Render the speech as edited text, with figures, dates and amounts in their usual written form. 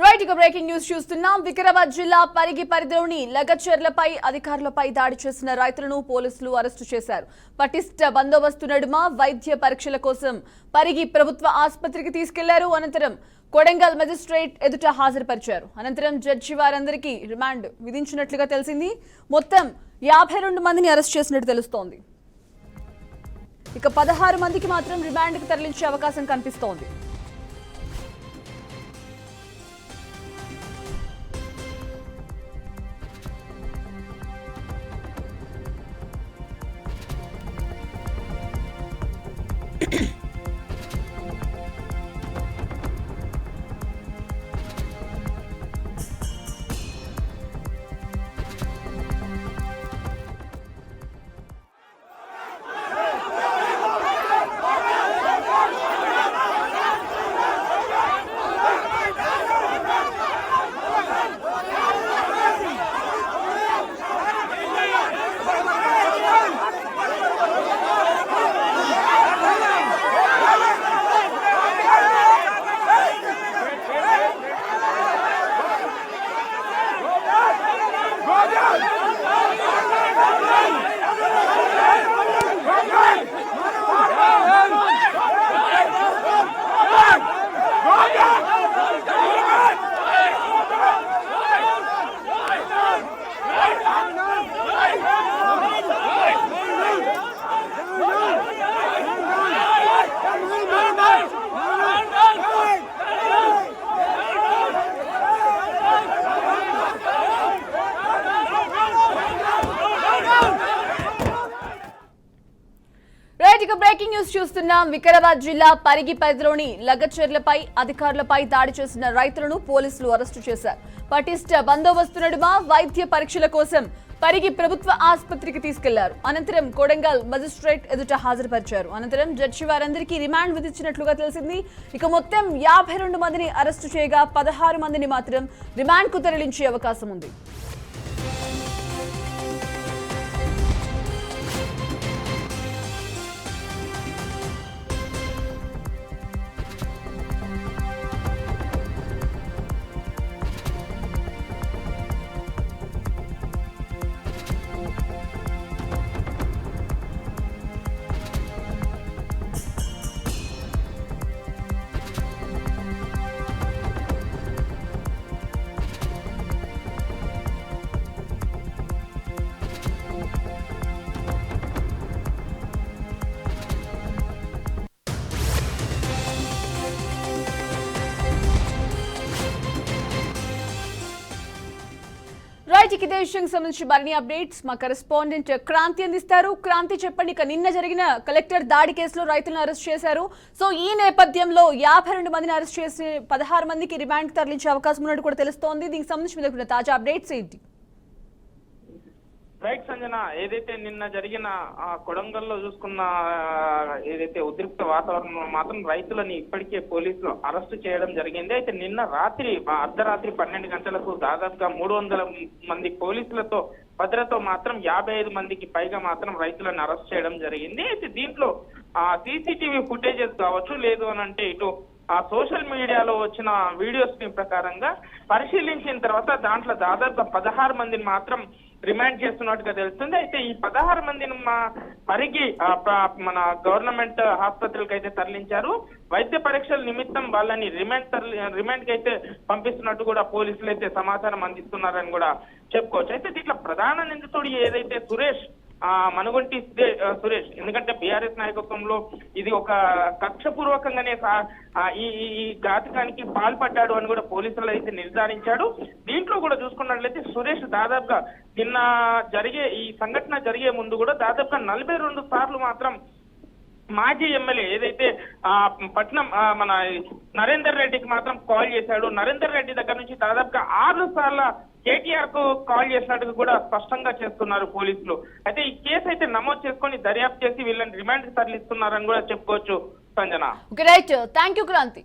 Right ఇక breaking news చూస్తున్నాం. వికారాబాద్ జిల్లా పరిగి పరిధిలోని లగచర్లపై అధికారులపై దాడి చేసిన రైతులను పోలీసులు అరెస్టు చేశారు. పటిష్ట బందోబస్తు నడుమ వైద్య పరీక్షల కోసం పరిగి ప్రభుత్వ ఆసుపత్రికి తీసుకెళ్లారు. అనంతరం కొడంగల్ మెజిస్ట్రేట్ ఎదుట హాజరుపరిచారు. అనంతరం జడ్జి వారందరికీ రిమాండ్ విధించినట్లుగా తెలిసింది. మొత్తం 52 మందిని అరెస్ట్ చేసినట్టు తెలుస్తోంది. ఇక 16 మందికి మాత్రం రిమాండ్కి తరలించే అవకాశం కనిపిస్తోంది. బ్రేకింగ్ న్యూస్ చూస్తున్నాం. వికారాబాద్ జిల్లా పరిగి పరిధిలోని లగచర్లపై అధికారులపై దాడి చేసిన రైతులను పోలీసులు అరెస్టు చేశారు. పటిష్ట బందోబస్తు నడుమ వైద్య పరీక్షల కోసం పరిగి ప్రభుత్వ ఆసుపత్రికి తీసుకెళ్లారు. అనంతరం కొడంగల్ మెజిస్ట్రేట్ ఎదుట హాజరుపరిచారు. అనంతరం జడ్జి వారందరికీ రిమాండ్ విధించినట్లుగా తెలిసింది. ఇక మొత్తం 52 మందిని అరెస్టు చేయగా 16 మందిని మాత్రం రిమాండ్ కు తరలించే అవకాశం ఉంది. ఇదే విషయానికి సంబంధించి మరిన్ని అప్డేట్స్ మా కరెస్పాండెంట్ క్రాంతి అందిస్తారు. క్రాంతి, చెప్పండి. ఇక నిన్న జరిగిన కలెక్టర్ దాడి కేసులో రైతులను అరెస్ట్ చేశారు. సో ఈ నేపథ్యంలో 52 మందిని అరెస్ట్ చేసి 16 మందికి రిమాండ్ తరలించే అవకాశం ఉన్నట్టు కూడా తెలుస్తోంది. దీనికి సంబంధించి మీ తాజా అప్డేట్స్ ఏంటి? రైట్ సంజన, ఏదైతే నిన్న జరిగిన కొడంగల్లో చూసుకున్న ఏదైతే ఉద్రిక్త వాతావరణంలో మాత్రం రైతులని ఇప్పటికే పోలీసులు అరెస్ట్ చేయడం జరిగింది. అయితే నిన్న రాత్రి అర్ధరాత్రి 12 గంటలకు దాదాపుగా 300 మంది పోలీసులతో భద్రతతో మాత్రం 55 మందికి పైగా మాత్రం రైతులను అరెస్ట్ చేయడం జరిగింది. అయితే దీంట్లో సీసీటీవీ ఫుటేజెస్ కావచ్చు, లేదు అని అంటే ఇటు సోషల్ మీడియాలో వచ్చిన వీడియోస్ ప్రకారంగా పరిశీలించిన తర్వాత దాంట్లో దాదాపుగా 16 మందిని మాత్రం రిమాండ్ చేస్తున్నట్టుగా తెలుస్తుంది. అయితే ఈ 16 మందిని పరిగి మన గవర్నమెంట్ ఆసుపత్రులకు అయితే తరలించారు. వైద్య పరీక్షల నిమిత్తం వాళ్ళని రిమాండ్ కి అయితే పంపిస్తున్నట్టు కూడా పోలీసులు అయితే సమాచారం అందిస్తున్నారని కూడా చెప్పుకోవచ్చు. అయితే దీంట్లో ప్రధాన నిందితుడు ఏదైతే మనుగొంటి సురేష్, ఎందుకంటే బీఆర్ఎస్ నాయకత్వంలో ఇది ఒక కక్షపూర్వకంగానే ఈ ఘాతకానికి పాల్పడ్డాడు అని కూడా పోలీసులు అయితే నిర్ధారించాడు. దీంట్లో కూడా చూసుకున్నట్లయితే సురేష్ దాదాపుగా నిన్న ఈ సంఘటన జరిగే ముందు కూడా దాదాపుగా 42 సార్లు మాత్రం మాజీ ఎమ్మెల్యే ఏదైతే పట్నం మన నరేందర్ రెడ్డికి మాత్రం కాల్ చేశాడు. నరేందర్ రెడ్డి దగ్గర నుంచి దాదాపుగా 6 సార్ల కేటీఆర్ కు కాల్ చేసినట్టుగా కూడా స్పష్టంగా చేస్తున్నారు పోలీసులు. అయితే ఈ కేసు అయితే నమోదు చేసుకొని దర్యాప్తు చేసి వీళ్ళని రిమాండ్ కి తరలిస్తున్నారని కూడా చెప్పుకోవచ్చు Sanjana. Right, thank you Kranti.